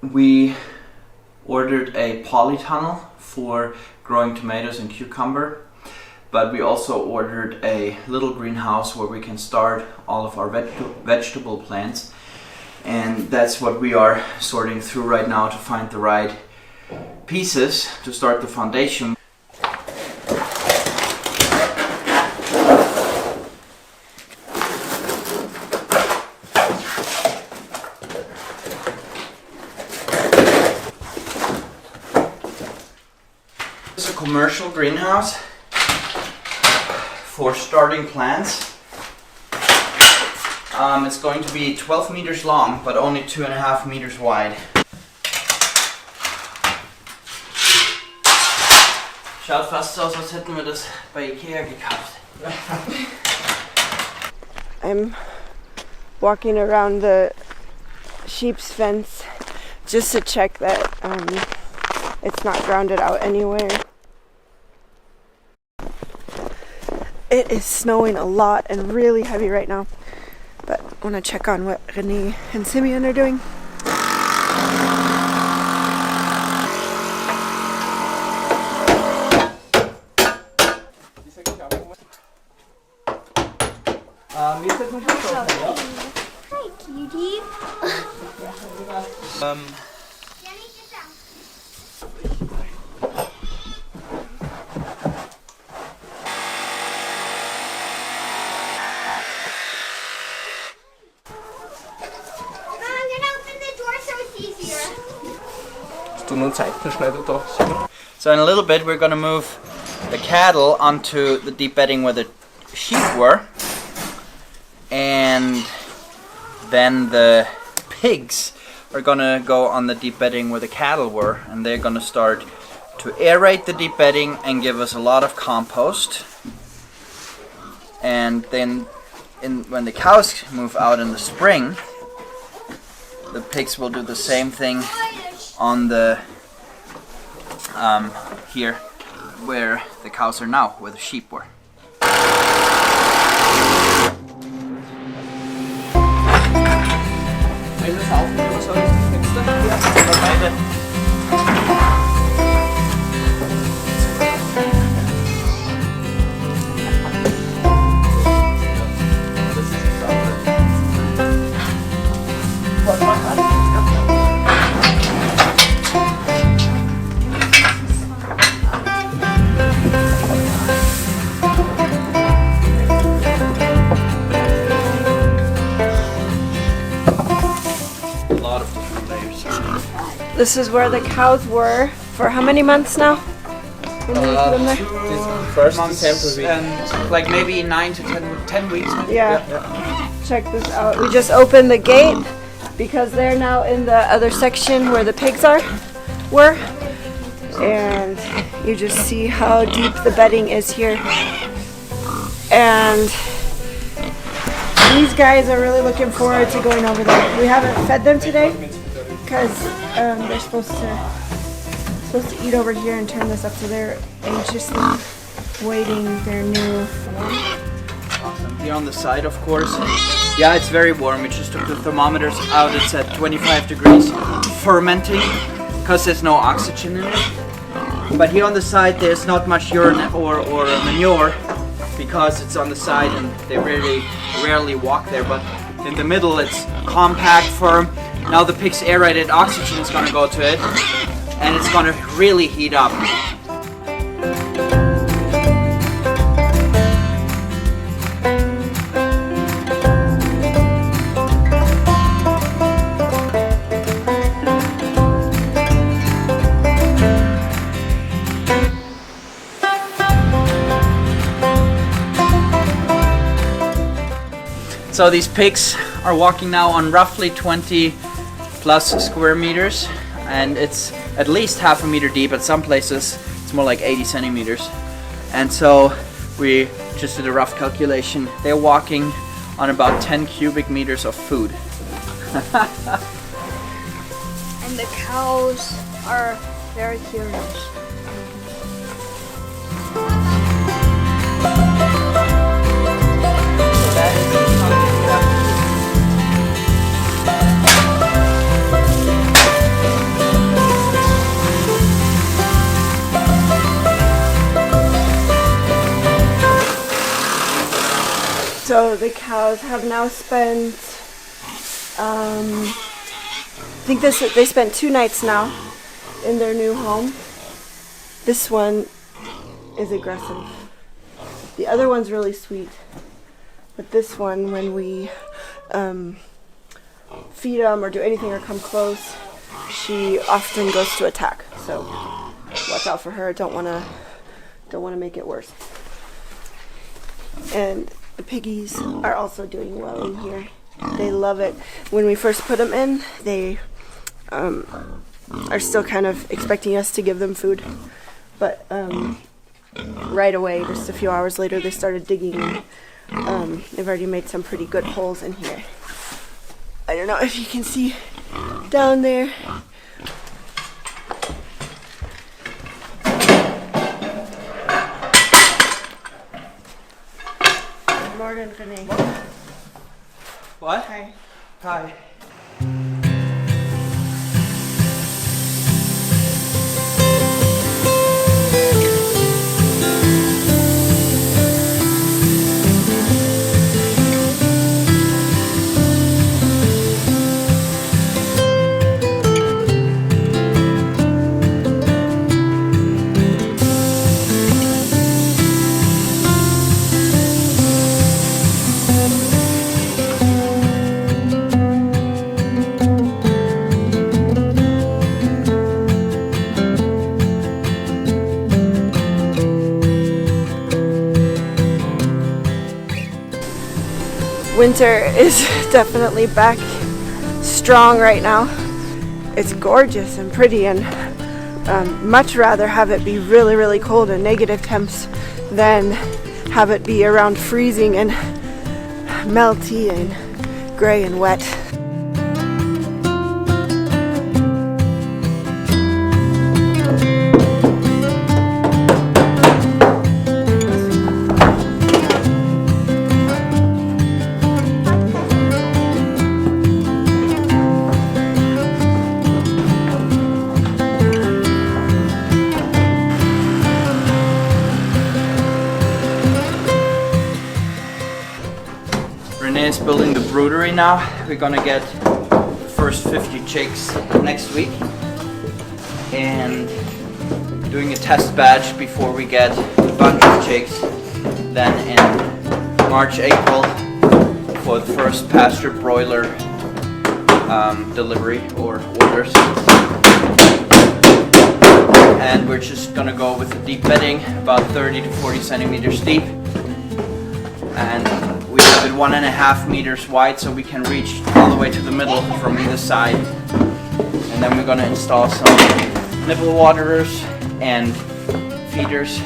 We ordered a polytunnel for growing tomatoes and cucumber, but we also ordered a little greenhouse where we can start all of our vegetable plants, and that's what we are sorting through right now to find the right pieces to start the foundation. It's a commercial greenhouse for starting plants. It's going to be 12 meters long, but only 2.5 meters wide. Schaut fast so aus, als hätten wir das bei Ikea gekauft. I'm walking around the sheep's fence just to check that it's not grounded out anywhere. It is snowing a lot and really heavy right now, but I want to check on what Renee and Simeon are doing. Hi, cutie. So in a little bit we're going to move the cattle onto the deep bedding where the sheep were, and then the pigs are going to go on the deep bedding where the cattle were, and they're going to start to aerate the deep bedding and give us a lot of compost. And then when the cows move out in the spring, the pigs will do the same thing on the here where the cows are now, where the sheep were. This is where the cows were for how many months now? When we put them there? First months and like maybe 9 to 10 weeks. Maybe. Yeah. Check this out. We just opened the gate because they're now in the other section where the pigs were. And you just see how deep the bedding is here. And these guys are really looking forward to going over there. We haven't fed them today because they're supposed to eat over here and turn this up, so they're anxiously waiting their new Awesome. Here on the side, of course. Yeah, it's very warm. We just took the thermometers out. It's at 25 degrees, fermenting because there's no oxygen in it. But here on the side, there's not much urine or manure because it's on the side and they rarely walk there. But in the middle, it's compact, firm. Now the pig's aerated oxygen is going to go to it, and it's going to really heat up. So these pigs are walking now on roughly 20 plus square meters, and it's at least half a meter deep. At some places it's more like 80 centimeters. And so we just did a rough calculation. They're walking on about 10 cubic meters of food. And the cows are very curious. So the cows have now spent, I think they spent 2 nights now in their new home. This one is aggressive. The other one's really sweet. But this one, when we feed them or do anything or come close, she often goes to attack. So watch out for her. Don't want to make it worse. And the piggies are also doing well in here. They love it. When we first put them in, they are still kind of expecting us to give them food. But right away, just a few hours later, they started digging. They've already made some pretty good holes in here. I don't know if you can see down there. Morgan, Renee. What? Hi. Hi. Winter is definitely back strong right now. It's gorgeous and pretty, and much rather have it be really, really cold and negative temps than have it be around freezing and melty and gray and wet. Renee is building the broodery now. We're gonna get the first 50 chicks next week and doing a test batch before we get a bunch of chicks. Then in March, April for the first pasture broiler delivery or orders. And we're just gonna go with the deep bedding, about 30 to 40 centimeters deep. And we have it 1.5 meters wide, so we can reach all the way to the middle from either side. And then we're gonna install some nipple waterers and feeders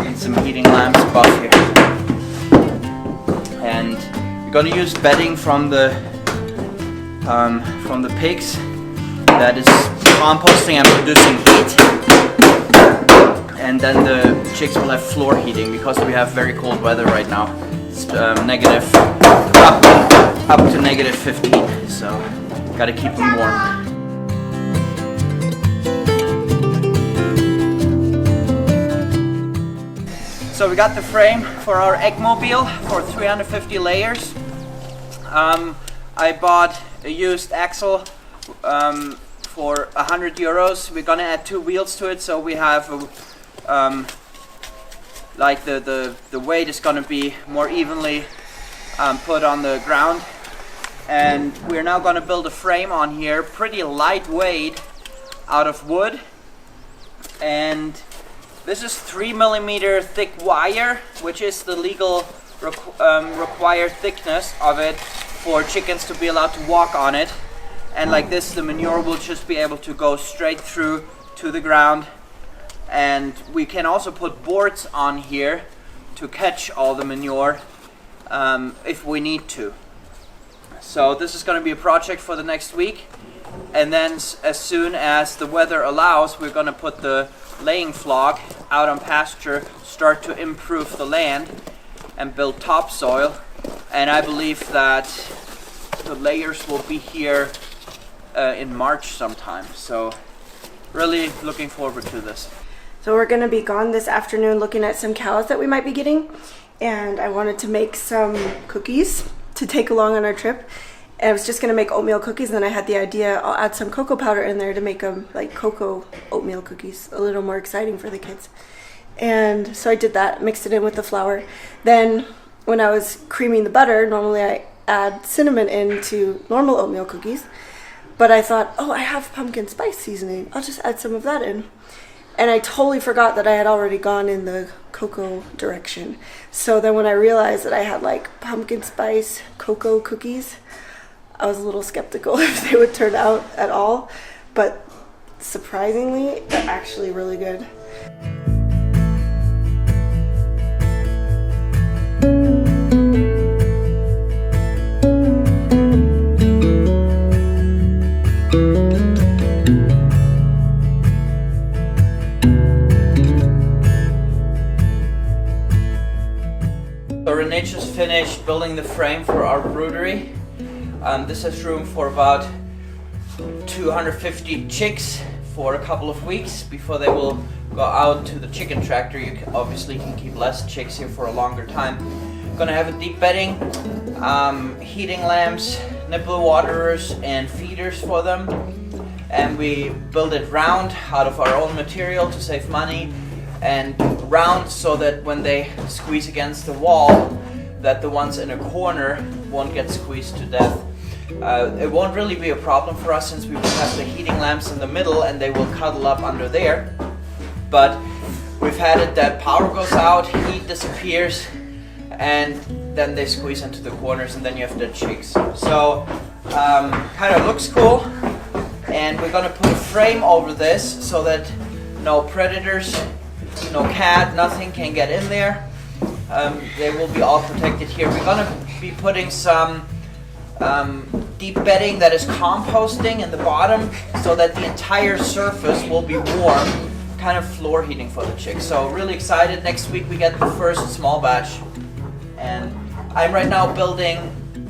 and some heating lamps above here. And we're gonna use bedding from the pigs that is composting and producing heat. And then the chicks will have floor heating because we have very cold weather right now. It's negative up to negative 15, so gotta keep them warm. So we got the frame for our egg mobile for 350 layers. I bought a used axle for 100 euros. We're gonna add 2 wheels to it, so we have like the weight is gonna be more evenly put on the ground. And we're now gonna build a frame on here, pretty lightweight, out of wood. And this is 3mm thick wire, which is the legal required thickness of it for chickens to be allowed to walk on it. And like this, the manure will just be able to go straight through to the ground. And we can also put boards on here to catch all the manure if we need to. So this is going to be a project for the next week. And then as soon as the weather allows, we're going to put the laying flock out on pasture, start to improve the land and build topsoil. And I believe that the layers will be here in March sometime. So really looking forward to this. So we're gonna be gone this afternoon looking at some cows that we might be getting. And I wanted to make some cookies to take along on our trip. And I was just gonna make oatmeal cookies, and then I had the idea I'll add some cocoa powder in there to make them like cocoa oatmeal cookies, a little more exciting for the kids. And so I did that, mixed it in with the flour. Then when I was creaming the butter, normally I add cinnamon into normal oatmeal cookies, but I thought, oh, I have pumpkin spice seasoning, I'll just add some of that in. And I totally forgot that I had already gone in the cocoa direction. So then when I realized that I had like pumpkin spice cocoa cookies, I was a little skeptical if they would turn out at all, but surprisingly, they're actually really good. So Renee just finished building the frame for our broodery. This has room for about 250 chicks for a couple of weeks before they will go out to the chicken tractor. You obviously can keep less chicks here for a longer time. Gonna have a deep bedding, heating lamps, nipple waterers and feeders for them. And we build it round out of our own material to save money, and round so that when they squeeze against the wall, that the ones in a corner won't get squeezed to death. It won't really be a problem for us since we will have the heating lamps in the middle and they will cuddle up under there. But we've had it that power goes out, heat disappears, and then they squeeze into the corners and then you have dead chicks. So kind of looks cool, and we're gonna put a frame over this so that no predators, no cat, nothing can get in there. They will be all protected here. We're gonna be putting some deep bedding that is composting in the bottom so that the entire surface will be warm, kind of floor heating for the chicks. So really excited. Next week we get the first small batch, and I'm right now building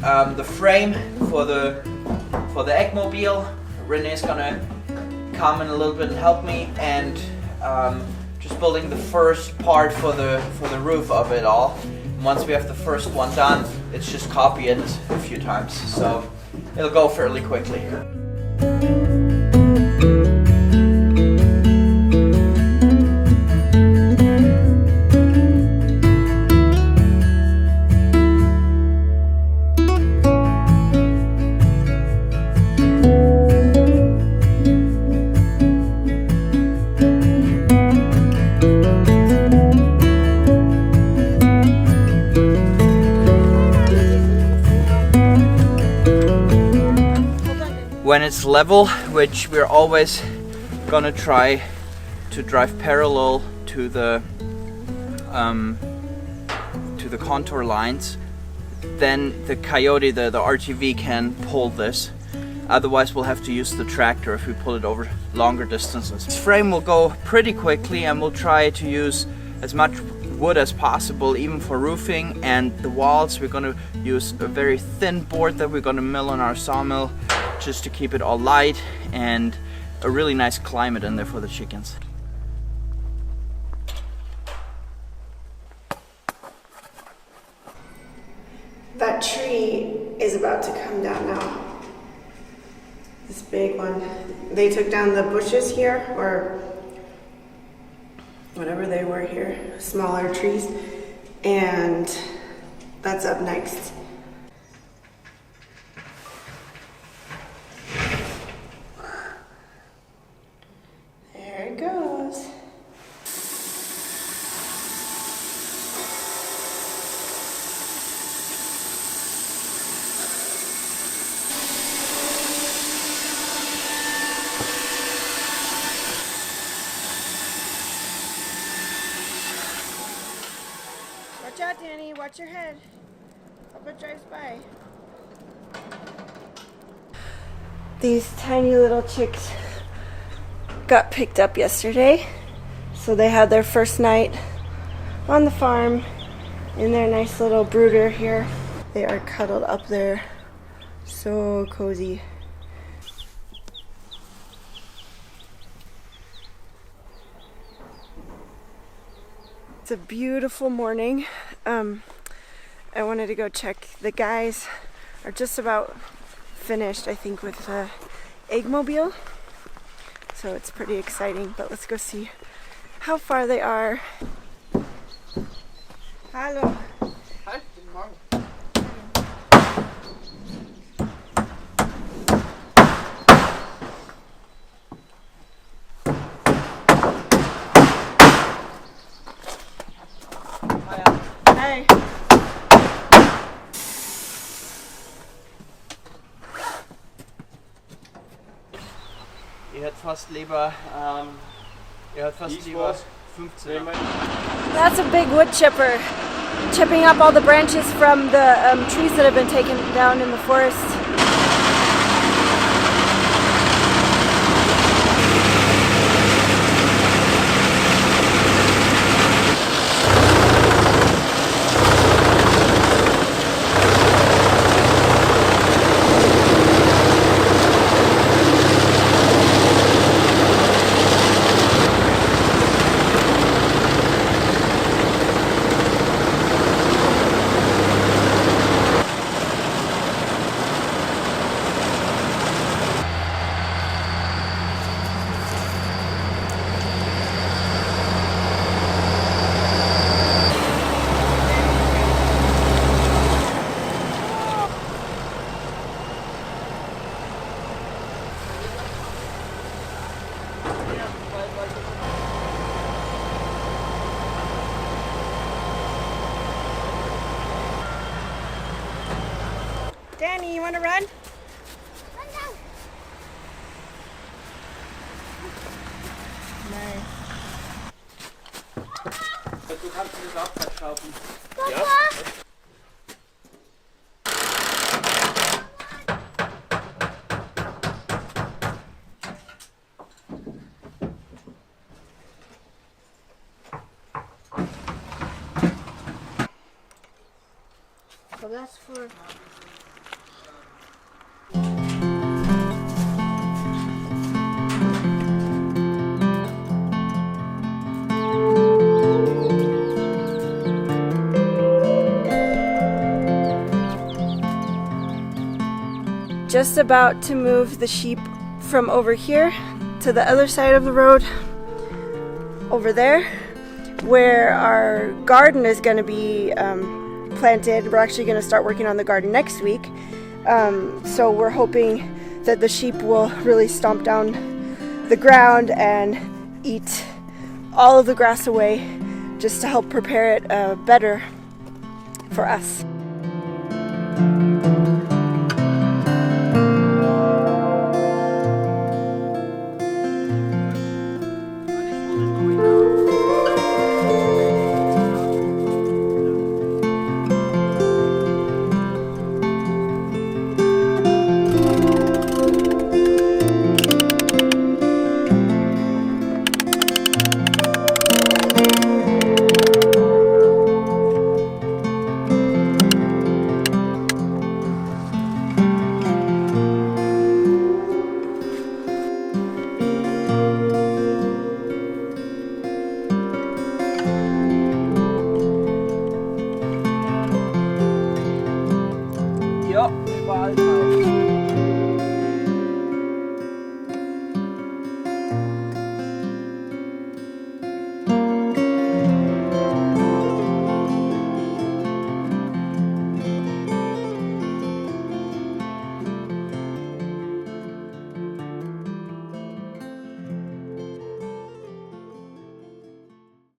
the frame for the eggmobile. Renee's gonna come in a little bit and help me, and just building the first part for the roof of it all. And once we have the first one done, it's just copy it a few times, so it'll go fairly quickly. When it's level, which we're always gonna try to drive parallel to the contour lines, then the Coyote, the RTV, can pull this. Otherwise we'll have to use the tractor if we pull it over longer distances. This frame will go pretty quickly, and we'll try to use as much wood as possible, even for roofing. And the walls, we're gonna use a very thin board that we're gonna mill on our sawmill, just to keep it all light and a really nice climate in there for the chickens. That tree is about to come down now. This big one. They took down the bushes here, or whatever they were here, smaller trees, and that's up next. There it goes. Watch out, Danny. Watch your head. Hope it drives by. These tiny little chicks got picked up yesterday, so they had their first night on the farm in their nice little brooder here. They are cuddled up there, so cozy. It's a beautiful morning. I wanted to go check. The guys are just about finished, I think, with the eggmobile. So it's pretty exciting, but let's go see how far they are. Hallo. Hi, guten Morgen. Hey. Ihr hättet fast lieber 15. That's a big wood chipper, chipping up all the branches from the trees that have been taken down in the forest. Danny, you want to run? Nice. Du kannst das auch verschrauben. Papa. So that's for... Just about to move the sheep from over here to the other side of the road over there where our garden is going to be planted. We're actually going to start working on the garden next week, so we're hoping that the sheep will really stomp down the ground and eat all of the grass away just to help prepare it better for us.